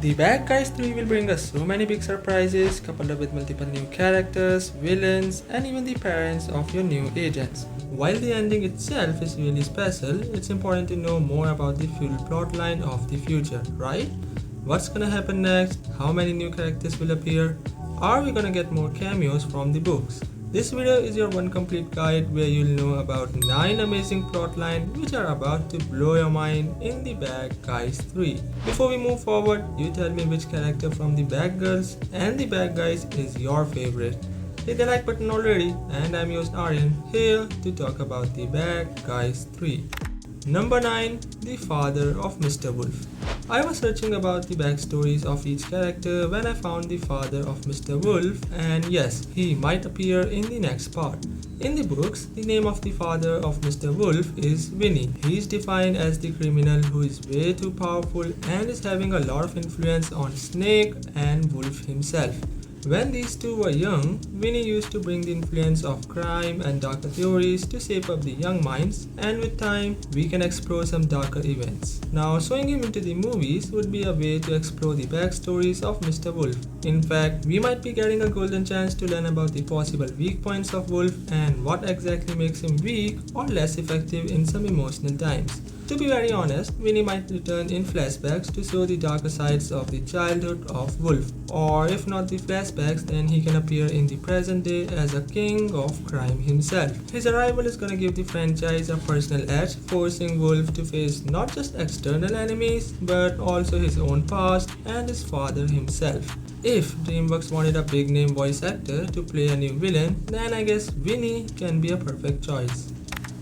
The Bad Guys 3 will bring us so many big surprises, coupled up with multiple new characters, villains, and even the parents of your new agents. While the ending itself is really special, it's important to know more about the full plotline of the future, right? What's gonna happen next? How many new characters will appear? Are we gonna get more cameos from the books? This video is your one complete guide where you'll know about 9 amazing plotlines which are about to blow your mind in The Bad Guys 3. Before we move forward, you tell me which character from the Bad Girls and the Bad Guys is your favorite. Hit the like button already, and I'm your host Aryan, here to talk about The Bad Guys 3. Number 9. The father of Mr. Wolf. I was searching about the backstories of each character when I found the father of Mr. Wolf, and yes, he might appear in the next part. In the books, the name of the father of Mr. Wolf is Winnie. He is defined as the criminal who is way too powerful and is having a lot of influence on Snake and Wolf himself. When these two were young, Winnie used to bring the influence of crime and darker theories to shape up the young minds, and with time, we can explore some darker events. Now, showing him into the movies would be a way to explore the backstories of Mr. Wolf. In fact, we might be getting a golden chance to learn about the possible weak points of Wolf and what exactly makes him weak or less effective in some emotional times. To be very honest, Winnie might return in flashbacks to show the darker sides of the childhood of Wolf, or if not the flashbacks, then he can appear in the present day as a king of crime himself. His arrival is gonna give the franchise a personal edge, forcing Wolf to face not just external enemies, but also his own past and his father himself. If DreamWorks wanted a big name voice actor to play a new villain, then I guess Winnie can be a perfect choice.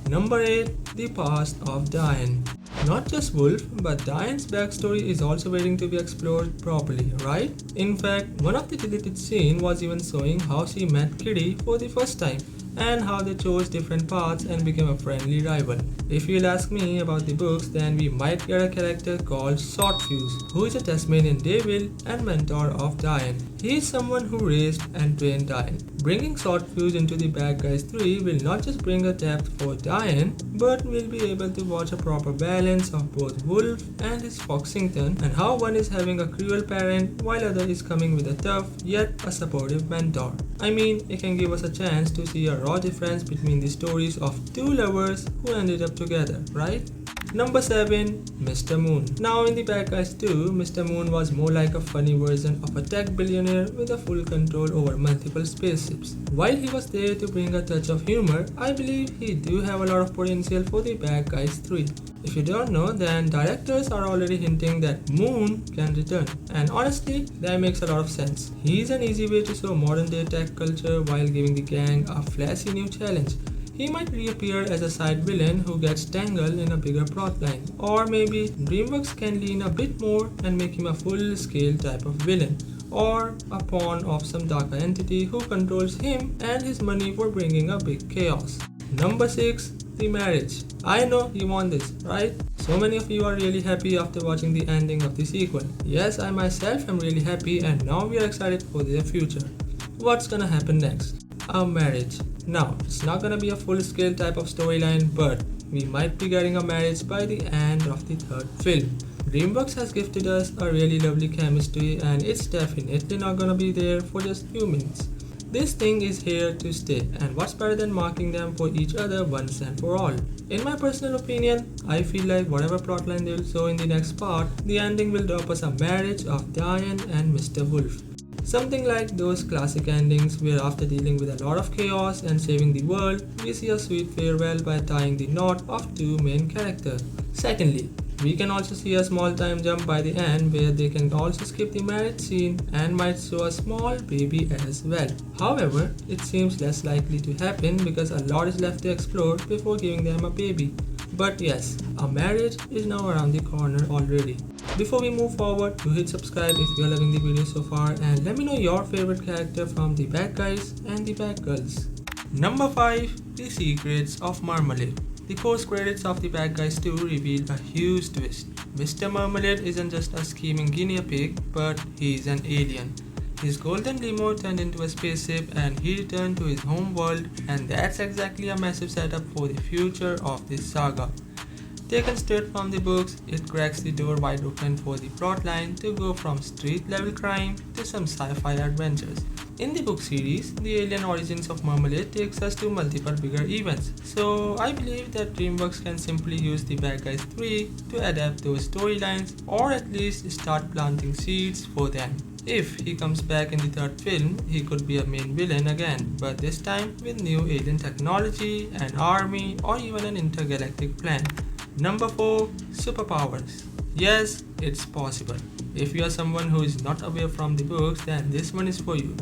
Number 8. The past of Diane. Not just Wolf, but Diane's backstory is also waiting to be explored properly, right? In fact, one of the deleted scenes was even showing how she met Kitty for the first time, and how they chose different paths and became a friendly rival. If you'll ask me about the books, then we might get a character called Shortfuse, who is a Tasmanian devil and mentor of Diane. He is someone who raised and trained Diane. Bringing Shortfuse into the Bad Guys 3 will not just bring a depth for Diane, but we'll be able to watch a proper balance of both Wolf and his Foxington, and how one is having a cruel parent while other is coming with a tough yet a supportive mentor. I mean, it can give us a chance to see a raw difference between the stories of two lovers who ended up together, right? Number 7. Mr. Moon. Now in the Bad Guys 2, Mr. Moon was more like a funny version of a tech billionaire with a full control over multiple spaceships. While he was there to bring a touch of humor, I believe he do have a lot of potential for the Bad Guys 3. If you don't know, then directors are already hinting that Moon can return, and honestly, that makes a lot of sense. He's an easy way to show modern day tech culture while giving the gang a flashy new challenge. He might reappear as a side villain who gets tangled in a bigger plotline, or maybe DreamWorks can lean a bit more and make him a full-scale type of villain, or a pawn of some darker entity who controls him and his money for bringing a big chaos. Number 6. The marriage. I know you want this, right? So many of you are really happy after watching the ending of the sequel. Yes, I myself am really happy, and now we are excited for their future. What's gonna happen next? A marriage. Now, it's not gonna be a full-scale type of storyline, but we might be getting a marriage by the end of the third film. DreamWorks has gifted us a really lovely chemistry, and it's definitely not gonna be there for just humans. This thing is here to stay, and what's better than marking them for each other once and for all? In my personal opinion, I feel like whatever plotline they will show in the next part, the ending will drop us a marriage of Diane and Mr. Wolf. Something like those classic endings where after dealing with a lot of chaos and saving the world, we see a sweet farewell by tying the knot of two main characters. Secondly, we can also see a small time jump by the end where they can also skip the marriage scene and might show a small baby as well. However, it seems less likely to happen because a lot is left to explore before giving them a baby. But yes, a marriage is now around the corner already. Before we move forward, do hit subscribe if you are loving the video so far, and let me know your favorite character from the Bad Guys and the Bad Girls. Number 5. The Secrets of Marmalade. The post credits of the Bad Guys 2 reveal a huge twist. Mr. Marmalade isn't just a scheming guinea pig, but he's an alien. His golden limo turned into a spaceship and he returned to his home world, and that's exactly a massive setup for the future of this saga. Taken straight from the books, it cracks the door wide open for the plotline to go from street level crime to some sci-fi adventures. In the book series, the alien origins of Marmalade takes us to multiple bigger events, so I believe that DreamWorks can simply use The Bad Guys 3 to adapt those storylines or at least start planting seeds for them. If he comes back in the third film, he could be a main villain again, but this time with new alien technology, an army, or even an intergalactic plan. Number 4. Superpowers. Yes, it's possible. If you are someone who is not aware from the books, then this one is for you.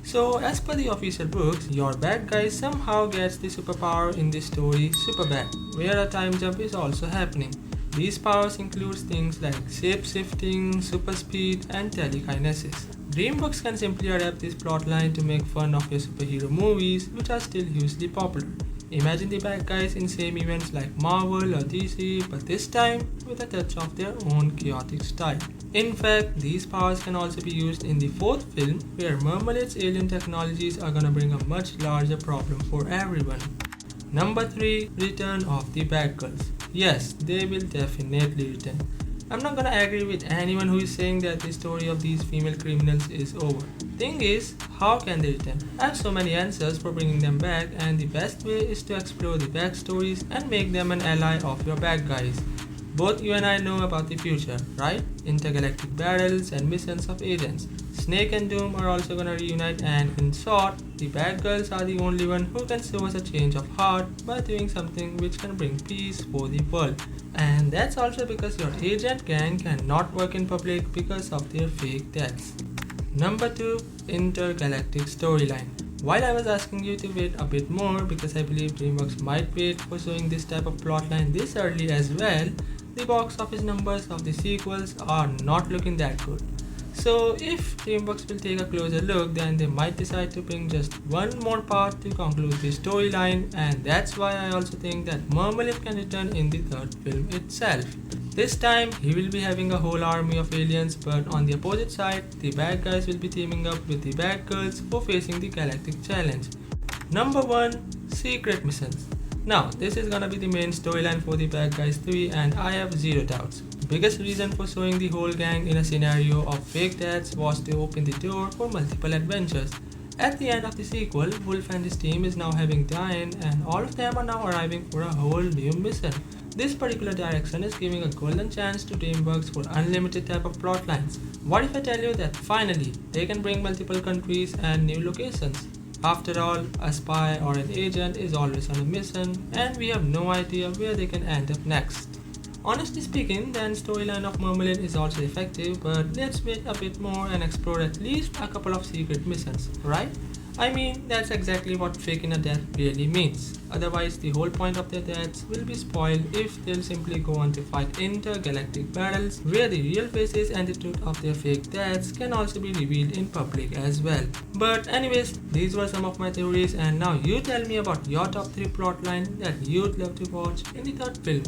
So, as per the official books, your bad guy somehow gets the superpower in the story Superbad, where a time jump is also happening. These powers include things like shape-shifting, super speed, and telekinesis. DreamWorks can simply adapt this plotline to make fun of your superhero movies, which are still hugely popular. Imagine the bad guys in same events like Marvel or DC, but this time with a touch of their own chaotic style. In fact, these powers can also be used in the fourth film, where Marmalade's alien technologies are gonna bring a much larger problem for everyone. Number 3. Return of the Bad Girls. Yes, they will definitely return. I'm not gonna agree with anyone who is saying that the story of these female criminals is over. Thing is, how can they return? I have so many answers for bringing them back, and the best way is to explore the backstories and make them an ally of your bad guys. Both you and I know about the future, right? Intergalactic battles and missions of agents. Snake and Doom are also gonna reunite, and in short, the bad girls are the only one who can show us a change of heart by doing something which can bring peace for the world. And that's also because your agent gang cannot work in public because of their fake deaths. Number 2. Intergalactic storyline. While I was asking you to wait a bit more because I believe DreamWorks might wait for showing this type of plotline this early as well, the box office numbers of the sequels are not looking that good. So if DreamWorks will take a closer look, then they might decide to bring just one more part to conclude the storyline, and that's why I also think that Marmalade can return in the third film itself. This time, he will be having a whole army of aliens, but on the opposite side, the bad guys will be teaming up with the bad girls for facing the galactic challenge. Number 1. Secret missions. Now, this is gonna be the main storyline for the Bad Guys 3, and I have zero doubts. Biggest reason for showing the whole gang in a scenario of fake deaths was to open the door for multiple adventures. At the end of the sequel, Wolf and his team is now having Diane, and all of them are now arriving for a whole new mission. This particular direction is giving a golden chance to DreamWorks for unlimited type of plotlines. What if I tell you that finally they can bring multiple countries and new locations? After all, a spy or an agent is always on a mission, and we have no idea where they can end up next. Honestly speaking, the storyline of Marmalade is also effective, but let's wait a bit more and explore at least a couple of secret missions, right? I mean, that's exactly what faking a death really means. Otherwise, the whole point of their deaths will be spoiled if they'll simply go on to fight intergalactic battles where the real faces and the truth of their fake deaths can also be revealed in public as well. But anyways, these were some of my theories, and now you tell me about your top 3 plotline that you'd love to watch in the third film.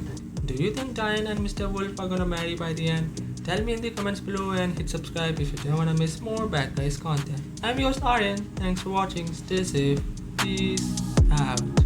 Do you think Diane and Mr. Wolf are gonna marry by the end? Tell me in the comments below and hit subscribe if you don't wanna miss more Bad Guys content. I'm your host Aryan, thanks for watching, stay safe, peace out.